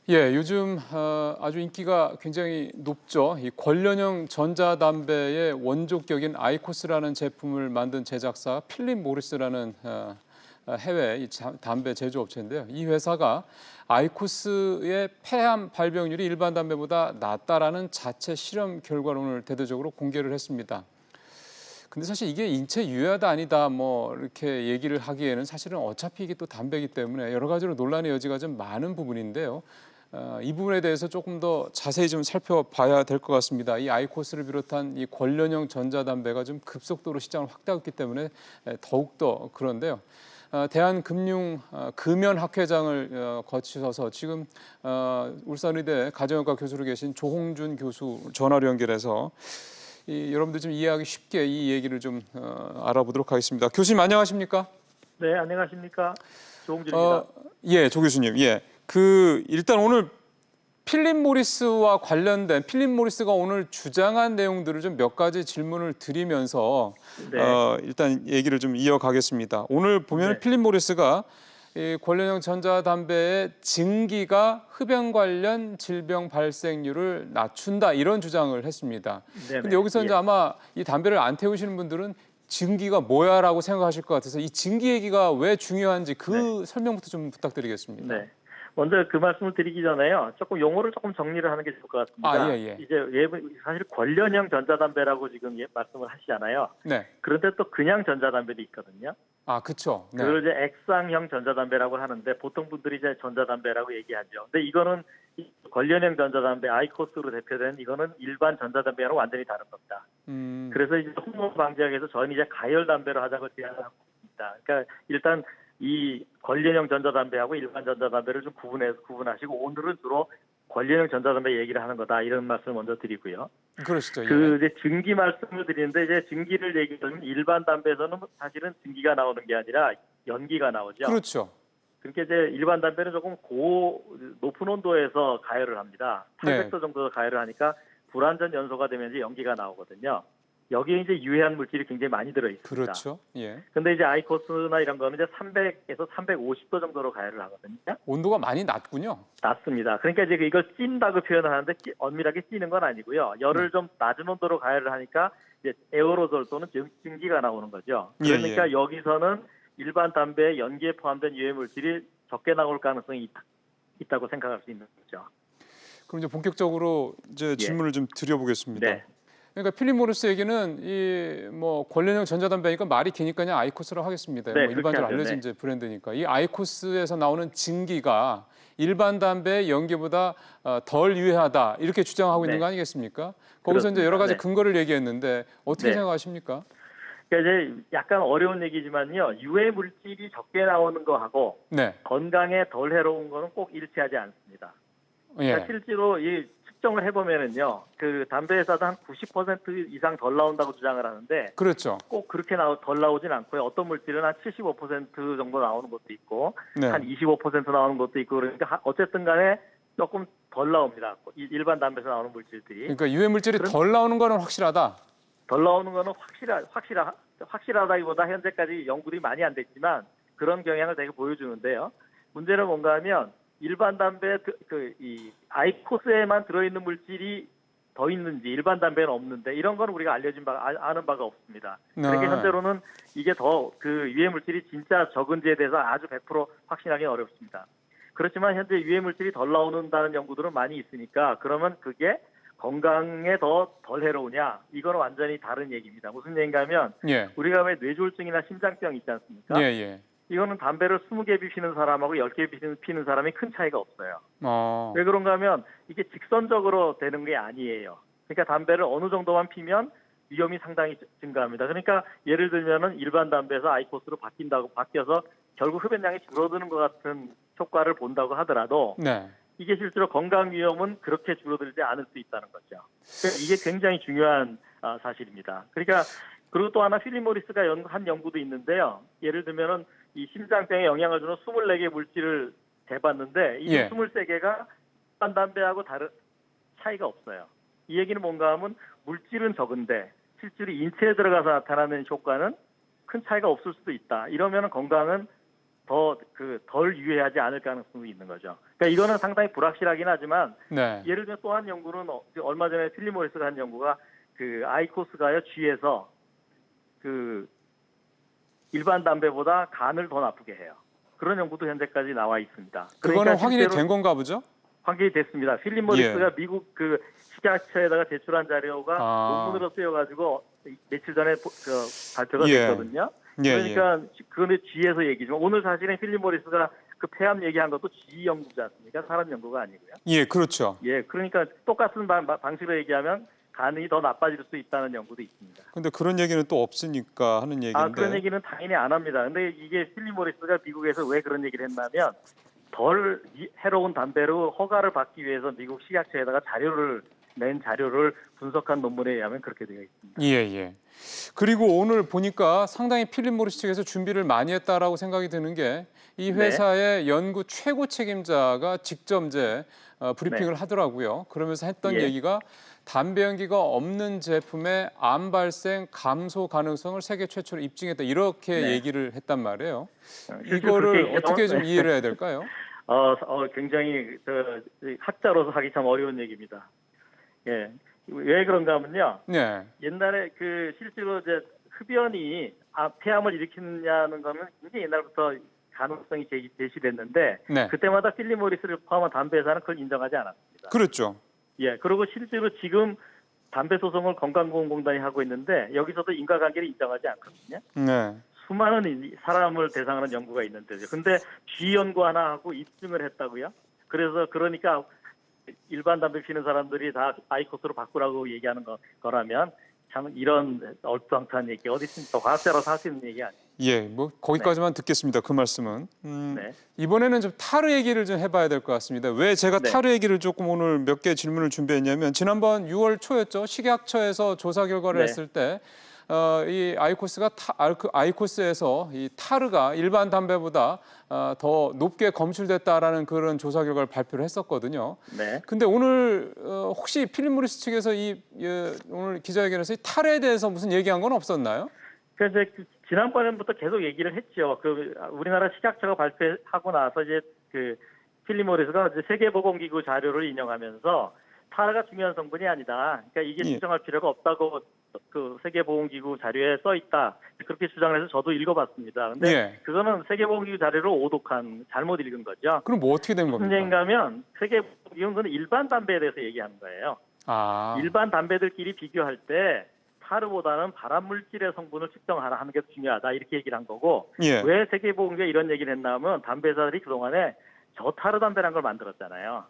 예, 요즘 아주 인기가 굉장히 높죠. 이 관련형 전자담배의 원조격인 아이코스라는 제품을 만든 제작사 필립 모리스라는 해외 담배 제조업체인데요. 이 회사가 아이코스의 폐암 발병률이 일반 담배보다 낮다라는 자체 실험 결과론을 대대적으로 공개를 했습니다. 근데 사실 이게 인체 유해하다 아니다 뭐 이렇게 얘기를 하기에는 사실은 어차피 이게 또 담배이기 때문에 여러 가지로 논란의 여지가 좀 많은 부분인데요. 이 부분에 대해서 조금 더 자세히 좀 살펴봐야 될 것 같습니다. 이 아이코스를 비롯한 이 관련형 전자담배가 좀 급속도로 시장을 확대했기 때문에 더욱더 그런데요. 대한금융금연학회장을 거치셔서 지금 울산의대 가정의과 교수로 계신 조홍준 교수 전화로 연결해서 여러분들 좀 이해하기 쉽게 이 얘기를 좀 알아보도록 하겠습니다. 교수님 안녕하십니까? 네, 안녕하십니까? 조홍준입니다. 예, 조 교수님. 예. 일단 오늘 필립 모리스가 오늘 주장한 내용들을 좀 몇 가지 질문을 드리면서 네. 일단 얘기를 좀 이어가겠습니다. 오늘 보면 네. 필립 모리스가 이 관련형 전자담배의 증기가 흡연 관련 질병 발생률을 낮춘다 이런 주장을 했습니다. 네네. 근데 여기서 이제 예. 아마 이 담배를 안 태우시는 분들은 증기가 뭐야라고 생각하실 것 같아서 이 증기 얘기가 왜 중요한지 그 설명부터 좀 부탁드리겠습니다. 네. 먼저 그 말씀을 드리기 전에요. 조금 용어를 조금 정리를 하는 게 좋을 것 같습니다. 예. 이제 사실 관련형 전자담배라고 지금 말씀을 하시잖아요. 네. 그런데 또 그냥 전자담배도 있거든요. 그렇죠. 네. 그걸 이제 액상형 전자담배라고 하는데 보통 분들이 이제 전자담배라고 얘기하죠. 근데 이거는 관련형 전자담배 아이코스로 대표된 이거는 일반 전자담배랑 완전히 다른 겁니다. 그래서 이제 홍보 방지하기 위해서 저희는 이제 가열 담배로 하자고 제안을 하고 있습니다. 그러니까 일단 이 관련형 전자담배하고 일반 전자담배를 좀 구분하시고 오늘은 주로 관련형 전자담배 얘기를 하는 거다 이런 말씀을 먼저 드리고요. 그러시죠. 이제 증기 말씀을 드리는데 이제 증기를 얘기하면 일반 담배에서는 사실은 증기가 나오는 게 아니라 연기가 나오죠. 그렇죠. 그러니까 이제 일반 담배는 조금 높은 온도에서 가열을 합니다. 800도 정도 가열을 하니까 불완전 연소가 되면 이제 연기가 나오거든요. 여기에 이제 유해한 물질이 굉장히 많이 들어 있습니다. 그렇죠. 예. 근데 이제 아이코스나 이런 거는 이제 300에서 350도 정도로 가열을 하거든요. 온도가 많이 낮군요. 낮습니다. 그러니까 이제 이걸 찐다고 표현을 하는데 엄밀하게 찌는 건 아니고요. 열을 좀 낮은 온도로 가열을 하니까 이제 에어로졸 또는 증기가 나오는 거죠. 그러니까 여기서는 일반 담배에 연기에 포함된 유해 물질이 적게 나올 가능성이 있다고 생각할 수 있는 거죠. 그럼 이제 본격적으로 이제 질문을 좀 드려보겠습니다. 네. 그러니까 필립 모리스 얘기는 이 뭐 관련형 전자담배니까 말이 기니까 그냥 아이코스라고 하겠습니다. 네, 뭐 일반적으로 하죠. 알려진 이제 브랜드니까 이 아이코스에서 나오는 증기가 일반 담배의 연기보다 덜 유해하다 이렇게 주장하고 있는 거 아니겠습니까? 거기서 이제 여러 가지 근거를 얘기했는데 어떻게 생각하십니까? 그러니까 이제 약간 어려운 얘기지만요. 유해 물질이 적게 나오는 거하고 건강에 덜 해로운 거는 꼭 일치하지 않습니다. 그러니까 실제로 이 측정을 해보면은요, 그 담배 회사도 한 90% 이상 덜 나온다고 주장을 하는데, 그렇죠. 꼭 그렇게 덜 나오진 않고요. 어떤 물질은 한 75% 정도 나오는 것도 있고, 한 25% 나오는 것도 있고, 그러니까 어쨌든 간에 조금 덜 나옵니다. 일반 담배에서 나오는 물질들이. 그러니까 유해 물질이 덜 나오는 거는 확실하다. 덜 나오는 거는 확실하다기보다 현재까지 연구들이 많이 안 됐지만 그런 경향을 되게 보여주는데요. 문제는 뭔가 하면 일반 담배 이 아이코스에만 들어있는 물질이 더 있는지 일반 담배는 없는데 이런 건 우리가 아는 바가 없습니다. 그러니까 현재로는 이게 더 그 유해 물질이 진짜 적은지에 대해서 아주 100% 확신하기는 어렵습니다. 그렇지만 현재 유해 물질이 덜 나오는다는 연구들은 많이 있으니까 그러면 그게 건강에 덜 해로우냐? 이거는 완전히 다른 얘기입니다. 무슨 얘기인가 하면 우리가 왜 뇌졸중이나 심장병 있지 않습니까? 이거는 담배를 20개 피는 사람하고 10개 피는 사람이 큰 차이가 없어요. 왜 그런가 하면 이게 직선적으로 되는 게 아니에요. 그러니까 담배를 어느 정도만 피면 위험이 상당히 증가합니다. 그러니까 예를 들면은 일반 담배에서 아이코스로 바뀌어서 결국 흡연량이 줄어드는 것 같은 효과를 본다고 하더라도 이게 실제로 건강 위험은 그렇게 줄어들지 않을 수 있다는 거죠. 그러니까 이게 굉장히 중요한 사실입니다. 그러니까 그리고 또 하나 필립 모리스가 한 연구도 있는데요. 예를 들면은 이 심장병에 영향을 주는 24개 물질을 재봤는데 이 23개가 일반 담배하고 다른 차이가 없어요. 이 얘기는 뭔가 하면 물질은 적은데 실제로 인체에 들어가서 나타나는 효과는 큰 차이가 없을 수도 있다. 이러면 건강은 덜 유해하지 않을 가능성도 있는 거죠. 그러니까 이거는 상당히 불확실하긴 하지만 네. 예를 들면 또 한 연구는 얼마 전에 필립 모리스가 한 연구가 그 아이코스가요 쥐에서 그 일반 담배보다 간을 더 나쁘게 해요. 그런 연구도 현재까지 나와 있습니다. 그거는 그러니까 확인이 실제로 된 건가 보죠? 확인이 됐습니다. 필립 모리스가 미국 그 식약처에다가 제출한 자료가 논문으로 쓰여가지고 며칠 전에 발표가 예. 됐거든요. 예, 그러니까 그거는 쥐에서 얘기지만 오늘 사실은 필립 모리스가 그 폐암 얘기한 것도 쥐 연구지 않습니까? 사람 연구가 아니고요. 예, 그렇죠. 예, 그러니까 똑같은 방식으로 얘기하면 간이 더 나빠질 수 있다는 연구도 있습니다. 근데 그런 얘기는 또 없으니까 하는 얘기인데. 그런 얘기는 당연히 안 합니다. 근데 이게 필립 모리스가 미국에서 왜 그런 얘기를 했냐면 덜 해로운 담배로 허가를 받기 위해서 미국 식약처에다가 낸 자료를 분석한 논문에 의하면 그렇게 되어 있습니다. 예, 예. 그리고 오늘 보니까 상당히 필립 모리스 측에서 준비를 많이 했다라고 생각이 드는 게 이 회사의 연구 최고 책임자가 직접 이제 브리핑을 하더라고요. 그러면서 했던 얘기가 담배 연기가 없는 제품의 암 발생 감소 가능성을 세계 최초로 입증했다. 이렇게 얘기를 했단 말이에요. 이거를 어떻게 좀 이해를 해야 될까요? 굉장히 학자로서 하기 참 어려운 얘기입니다. 예. 왜 그런가 하면요. 네. 옛날에 실제로 이제 흡연이 폐암을 일으키느냐는 거는 굉장히 옛날부터 가능성이 제시됐는데 그때마다 필립 모리스를 포함한 담배 회사는 그걸 인정하지 않았습니다. 그렇죠. 예. 그리고 실제로 지금 담배 소송을 건강보험공단이 하고 있는데 여기서도 인과관계를 인정하지 않거든요. 네. 수많은 사람을 대상으로 한 연구가 있는데요. 근데 쥐 연구 하나 하고 입증을 했다고요? 그러니까 일반 담배 피는 사람들이 다 아이코스로 바꾸라고 얘기하는 거라면 참 이런 얼토당토한 얘기 어디 있습니까? 과학자라서 할 수 있는 얘기 아니에요. 예, 뭐 거기까지만 듣겠습니다. 그 말씀은. 이번에는 좀 타르 얘기를 좀 해봐야 될 것 같습니다. 왜 제가 타르 얘기를 조금 오늘 몇 개 질문을 준비했냐면 지난번 6월 초였죠. 식약처에서 조사 결과를 했을 때 이 아이코스에서 이 타르가 일반 담배보다 더 높게 검출됐다라는 그런 조사 결과를 발표를 했었거든요. 네. 근데 오늘 혹시 필립 모리스 측에서 오늘 기자회견에서 이 타르에 대해서 무슨 얘기한 건 없었나요? 그래서 지난번부터 계속 얘기를 했죠. 우리나라 식약처가 발표하고 나서 이제 필립 모리스가 이제 세계보건기구 자료를 인용하면서 타르가 중요한 성분이 아니다. 그러니까 이게 주장할 필요가 없다고 세계보건기구 자료에 써 있다. 그렇게 주장을 해서 저도 읽어봤습니다. 근데 그거는 세계보건기구 자료를 오독한 잘못 읽은 거죠. 그럼 뭐 어떻게 된 겁니까? 무슨 얘기인가면 세계보건기구는 일반 담배에 대해서 얘기하는 거예요. 일반 담배들끼리 비교할 때 타르보다는 발암 물질의 성분을 측정하는 게 중요하다 이렇게 얘기를 한 거고 왜 세계보건기구가 이런 얘기를 했냐면 담배 회사들이 그동안에 저타르 담배라는 걸 만들었잖아요.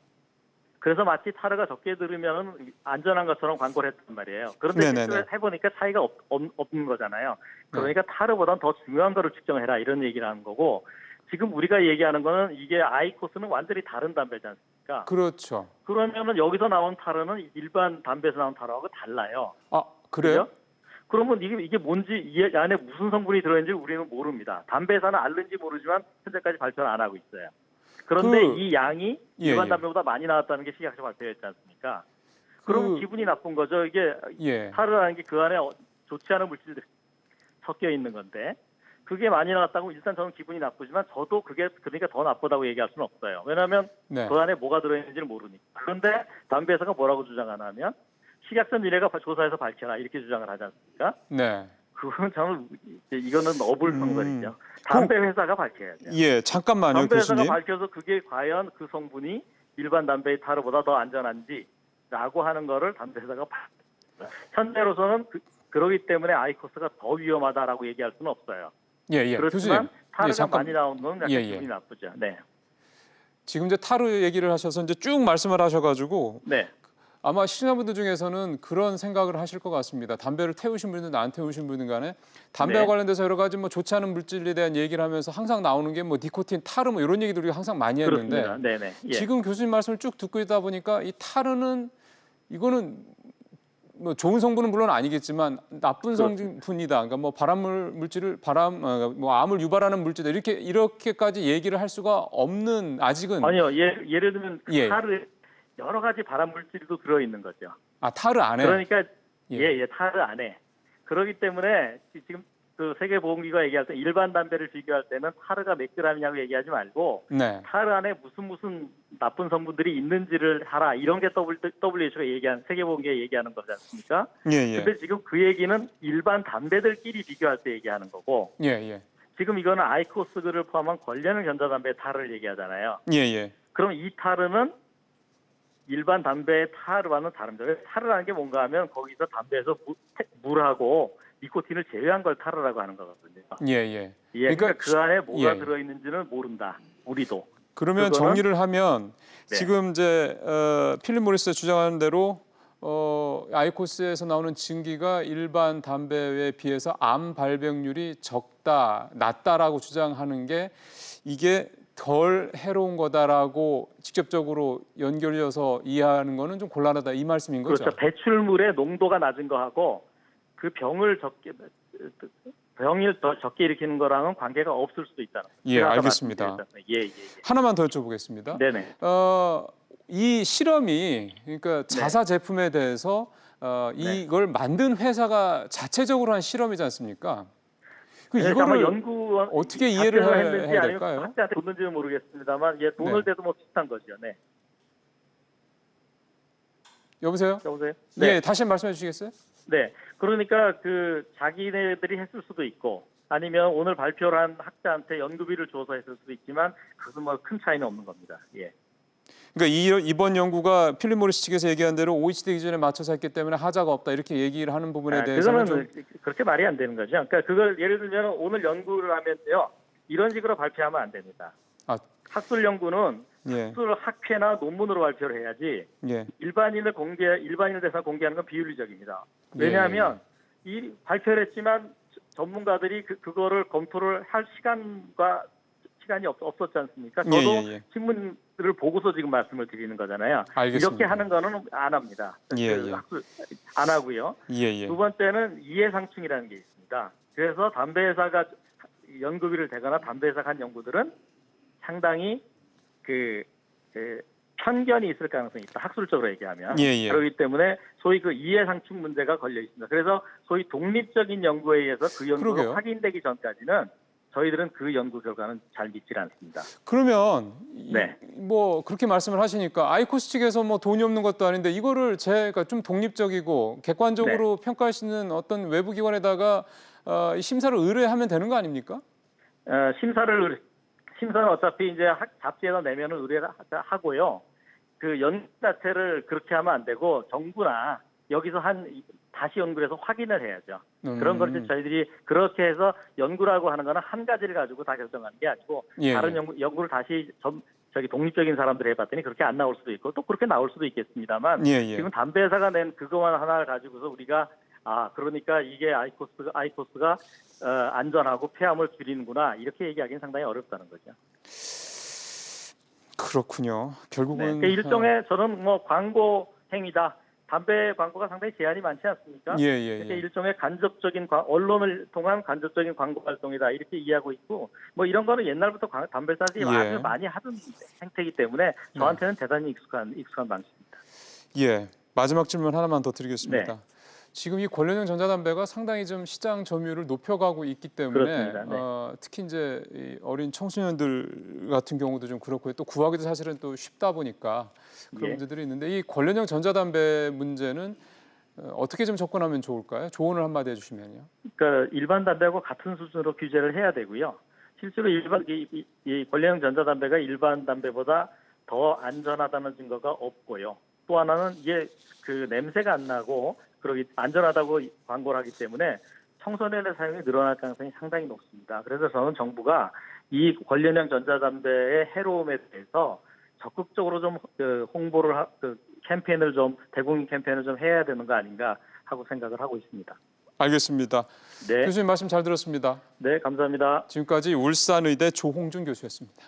그래서 마치 타르가 적게 들으면 안전한 것처럼 광고를 했단 말이에요. 그런데 실제로 해보니까 차이가 없는 거잖아요. 그러니까 타르보다는 더 중요한 거를 측정해라 이런 얘기를 하는 거고 지금 우리가 얘기하는 거는 이게 아이코스는 완전히 다른 담배지 않습니까? 그렇죠. 그러면은 여기서 나온 타르는 일반 담배에서 나온 타르하고 달라요. 그래요? 그러면 이게 뭔지 이 안에 무슨 성분이 들어있는지 우리는 모릅니다. 담배 회사는 알는지 모르지만 현재까지 발표를 안 하고 있어요. 그런데 이 양이 일반 담배보다 많이 나왔다는 게 식약처 발표였지 않습니까? 그러면 기분이 나쁜 거죠. 이게 타르라는 게 그 안에 좋지 않은 물질들이 섞여 있는 건데 그게 많이 나왔다고 일단 저는 기분이 나쁘지만 저도 그러니까 더 나쁘다고 얘기할 수는 없어요. 왜냐하면 그 안에 뭐가 들어있는지를 모르니까. 그런데 담배 회사가 뭐라고 주장하냐면 식약처 니네가 조사해서 밝혀라 이렇게 주장을 하지 않습니까? 네. 그거는 참 이거는 어불성설이죠. 담배 회사가 밝혀야죠. 예, 잠깐만요, 담배 교수님. 회사가 밝혀서 그게 과연 그 성분이 일반 담배의 타르보다 더 안전한지라고 하는 거를 담배 회사가 현재로서는 그러기 때문에 아이코스가 더 위험하다라고 얘기할 수는 없어요. 그렇지만 타르가 많이 나오는 건 약간 기분이 나쁘죠. 네. 지금 이제 타르 얘기를 하셔서 이제 쭉 말씀을 하셔가지고 아마 시청자분들 중에서는 그런 생각을 하실 것 같습니다. 담배를 태우신 분이든 안 태우신 분이든 간에 담배와 관련돼서 여러 가지 뭐 좋지 않은 물질에 대한 얘기를 하면서 항상 나오는 게 뭐 니코틴, 타르 뭐 이런 얘기들 우리가 항상 많이 했는데 지금 교수님 말씀을 쭉 듣고 있다 보니까 이 타르는 이거는 뭐 좋은 성분은 물론 아니겠지만 나쁜 성분이다. 그러니까 뭐 뭐 암을 유발하는 물질이다. 이렇게까지 얘기를 할 수가 없는 아직은 아니요. 예를 들면 타르 여러 가지 발암 물질도 들어 있는 거죠. 타르 안에. 그러니까 타르 안에. 그렇기 때문에 지금 그 세계보건기구가 얘기할 때 일반 담배를 비교할 때는 타르가 몇 그램이냐고 얘기하지 말고 네. 타르 안에 무슨 나쁜 성분들이 있는지를 하라 이런 게 WHO가 얘기한 세계보건기가 얘기하는 거지 않습니까? 예, 예. 근데 지금 그 얘기는 일반 담배들끼리 비교할 때 얘기하는 거고 예, 예. 지금 이거는 아이코스를 포함한 관련형 전자담배 타르를 얘기하잖아요. 예, 예. 그럼 이 타르는 일반 담배의 타르와는 다릅니다. 타르라는 게 뭔가 하면 거기서 담배에서 물하고 니코틴을 제외한 걸 타르라고 하는 거거든요. 예, 예. 예, 그러니까 그 안에 뭐가 예. 들어있는지는 모른다. 우리도. 그러면 그거는- 정리를 하면 네. 지금 이제 필립 모리스 주장하는 대로 아이코스에서 나오는 증기가 일반 담배에 비해서 암 발병률이 낮다라고 주장하는 게 이게 덜 해로운 거다라고 직접적으로 연결해서 이해하는 거는 좀 곤란하다 이 말씀인 거죠? 그렇죠. 배출물의 농도가 낮은 거하고 그 병을 더 적게 일으키는 거랑은 관계가 없을 수도 있다는 거죠. 예, 제가 아까 알겠습니다. 말씀드렸잖아요. 예, 예, 예. 하나만 더 여쭤보겠습니다. 네네. 이 실험이 그러니까 자사 제품에 대해서 이걸 만든 회사가 자체적으로 한 실험이지 않습니까? 아마 이거를 연구원 어떻게 이해를 자체로 해야 했는지 아니면 될까요? 학자한테 줬는지는 모르겠습니다만 예, 돈을 네. 대도 뭐 비슷한 거죠. 네. 여보세요? 여보세요? 예, 다시 말씀해 주시겠어요? 네. 그러니까 그 자기네들이 했을 수도 있고 아니면 오늘 발표를 한 학자한테 연구비를 줘서 했을 수도 있지만 그것은 뭐 큰 차이는 없는 겁니다. 예. 그러니까 이번 연구가 필립 모리스 측에서 얘기한 대로 OECD 기준에 맞춰서 했기 때문에 하자가 없다 이렇게 얘기를 하는 부분에 대해서는 그거는 그렇게 말이 안 되는 거죠. 그러니까 그걸 예를 들면 오늘 연구를 하면요. 이런 식으로 발표하면 안 됩니다. 아, 학술 연구는 예, 학술 학회나 논문으로 발표를 해야지 예, 일반인을 대상 공개하는 건 비윤리적입니다. 왜냐하면 이 발표를 했지만 전문가들이 그거를 검토를 할 시간이 없었지 않습니까? 저도 예. 신문을 보고서 지금 말씀을 드리는 거잖아요. 알겠습니다. 이렇게 하는 거는 안 합니다. 예, 그 예. 안 하고요. 예. 두 번째는 이해상충이라는 게 있습니다. 그래서 담배 회사가 연구비를 대거나 담배 회사가 한 연구들은 상당히 편견이 있을 가능성이 있다. 학술적으로 얘기하면. 예. 그렇기 때문에 소위 그 이해상충 문제가 걸려 있습니다. 그래서 소위 독립적인 연구에 의해서 그 연구가 그러게요. 확인되기 전까지는 저희들은 그 연구 결과는 잘 믿질 않습니다. 그러면 네. 뭐 그렇게 말씀을 하시니까 아이코스 측에서 뭐 돈이 없는 것도 아닌데 이거를 제가 좀 독립적이고 객관적으로 평가할 수 있는 어떤 외부 기관에다가 이 심사를 의뢰하면 되는 거 아닙니까? 심사는 어차피 이제 잡지에다 내면은 의뢰를 하고요. 그 연구 자체를 그렇게 하면 안 되고 정부나 여기서 다시 연구를 해서 확인을 해야죠. 그런 걸 이제 저희들이 그렇게 해서 연구라고 하는 거는 한 가지를 가지고 다 결정하는 게 아니고 다른 연구를 다시 독립적인 사람들이 해봤더니 그렇게 안 나올 수도 있고 또 그렇게 나올 수도 있겠습니다만 지금 담배 회사가 낸 그거만 하나를 가지고서 우리가 그러니까 이게 아이코스가 안전하고 폐암을 줄이는구나 이렇게 얘기하기는 상당히 어렵다는 거죠. 그렇군요. 결국은 그러니까 일종의 저는 뭐 광고 행위다. 담배 광고가 상당히 제한이 많지 않습니까? 그러니까 일종의 언론을 통한 간접적인 광고 활동이다 이렇게 이해하고 있고 뭐 이런 거는 옛날부터 담배 회사들이 아주 많이 하던 행태이기 때문에 저한테는 대단히 익숙한 방식입니다. 예, 마지막 질문 하나만 더 드리겠습니다. 네. 지금 이 관련형 전자담배가 상당히 좀 시장 점유율을 높여가고 있기 때문에 특히 이제 이 어린 청소년들 같은 경우도 좀 그렇고 또 구하기도 사실은 또 쉽다 보니까 그런 문제들이 있는데 이 관련형 전자담배 문제는 어떻게 좀 접근하면 좋을까요? 조언을 한마디 해주시면요. 그러니까 일반 담배하고 같은 수준으로 규제를 해야 되고요. 실제로 이 관련형 전자담배가 일반 담배보다 더 안전하다는 증거가 없고요. 또 하나는 이게 그 냄새가 안 나고 안전하다고 광고를 하기 때문에 청소년의 사용이 늘어날 가능성이 상당히 높습니다. 그래서 저는 정부가 이 관련형 전자담배의 해로움에 대해서 적극적으로 좀 홍보를 캠페인을 좀 대국민 캠페인을 좀 해야 되는 거 아닌가 하고 생각을 하고 있습니다. 알겠습니다. 네. 교수님 말씀 잘 들었습니다. 네, 감사합니다. 지금까지 울산의대 조홍준 교수였습니다.